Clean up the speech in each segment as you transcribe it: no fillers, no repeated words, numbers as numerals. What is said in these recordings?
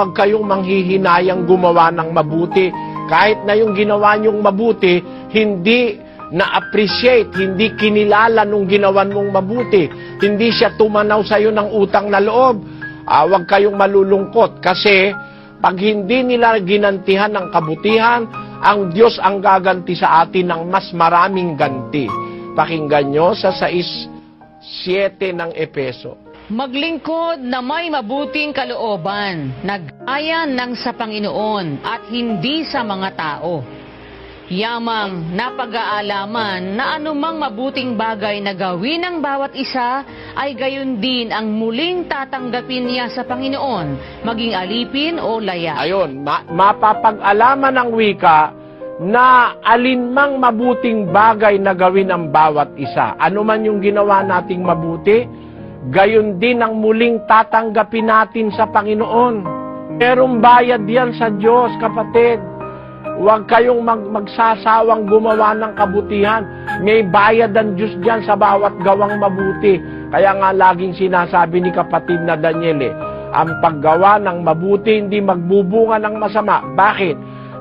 Huwag kayong manghihinayang gumawa ng mabuti. Kahit na yung ginawa niyong mabuti, hindi na-appreciate, hindi kinilala nung ginawan mong mabuti. Hindi siya tumanaw sa'yo ng utang na loob. Huwag kayong malulungkot kasi pag hindi nila ginantihan ng kabutihan, ang Diyos ang gaganti sa atin ng mas maraming ganti. Pakinggan nyo sa 6:7 ng Efeso. Maglingkod na may mabuting kalooban, nagaya ng sa Panginoon at hindi sa mga tao. Yamang napag-aalaman na anumang mabuting bagay na gawin ng bawat isa ay gayon din ang muling tatanggapin niya sa Panginoon, maging alipin o laya. Ayon, mapapag-alaman ng wika na alinmang mabuting bagay na gawin ng bawat isa. Ano man yung ginawa nating mabuti, gayon din ang muling tatanggapin natin sa Panginoon. Merong bayad yan sa Diyos, kapatid. Huwag kayong magsasawang gumawa ng kabutihan. May bayad ang Diyos dyan sa bawat gawang mabuti. Kaya nga laging sinasabi ni kapatid na Daniel, ang paggawa ng mabuti hindi magbubunga ng masama. Bakit?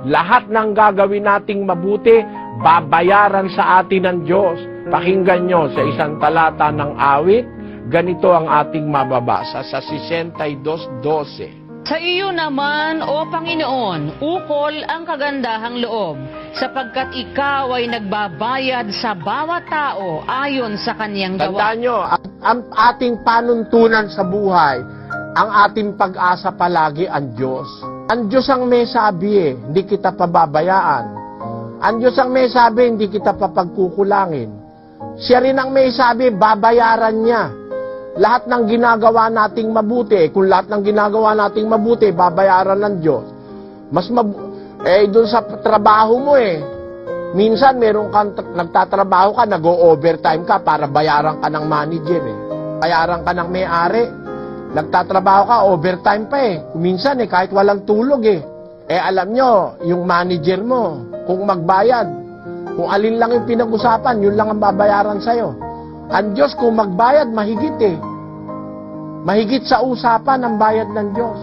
Lahat ng gagawin nating mabuti, babayaran sa atin ng Diyos. Pakinggan nyo sa isang talata ng awit, ganito ang ating mababasa sa 62:12. Sa iyo naman, O Panginoon, ukol ang kagandahang loob, sapagkat ikaw ay nagbabayad sa bawat tao ayon sa kaniyang gawa. Tandaan nyo, ang ating panuntunan sa buhay, ang ating pag-asa palagi ang Diyos. Ang Diyos ang may sabi hindi kita pababayaan. Ang Diyos ang may sabi, hindi kita papagkukulangin. Siya rin ang may sabi, babayaran niya. Lahat ng ginagawa nating mabuti, kung lahat ng ginagawa nating mabuti, babayaran ng Diyos. Doon sa trabaho mo minsan meron kang nagtatrabaho ka, nag-o-overtime ka para bayaran ka ng manager Bayaran ka ng may-ari. Nagtatrabaho ka, overtime pa Minsan kahit walang tulog alam nyo, yung manager mo, kung magbayad, kung alin lang yung pinag-usapan, yun lang ang babayaran sa'yo. Ang Diyos kung magbayad, mahigit Mahigit sa usapan ang bayad ng Diyos.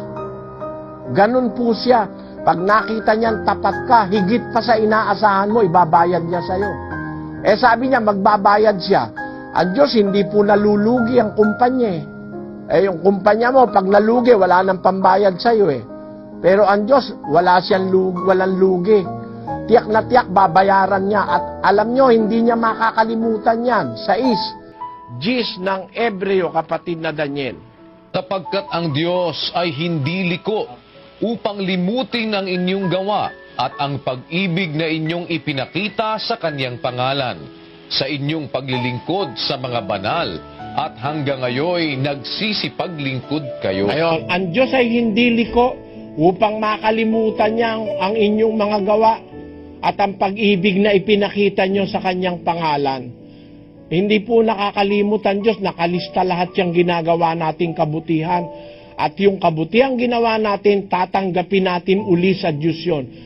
Ganun po siya. Pag nakita niyan tapat ka, higit pa sa inaasahan mo, ibabayad niya sa'yo. Sabi niya, magbabayad siya. Ang Diyos, hindi po nalulugi ang kumpanya yung kumpanya mo, pag nalugi, wala nang pambayad sa'yo Pero ang Diyos, walang lugi. Tiyak na tiyak, babayaran niya. At alam nyo, hindi niya makakalimutan yan. 6:10 ng Ebreo, kapatid na Daniel. Sapagkat ang Diyos ay hindi liko upang limutin ang inyong gawa at ang pag-ibig na inyong ipinakita sa Kaniyang pangalan, sa inyong paglilingkod sa mga banal, at hanggang ngayon nagsisipaglingkod kayo. Ayon, ang Diyos ay hindi liko upang makalimutan niya ang inyong mga gawa at ang pag-ibig na ipinakita niyo sa Kanyang pangalan. Hindi po nakakalimutan Diyos, nakalista lahat yung ginagawa nating kabutihan. At yung kabutihang ginawa natin, tatanggapin natin uli sa Diyos yun.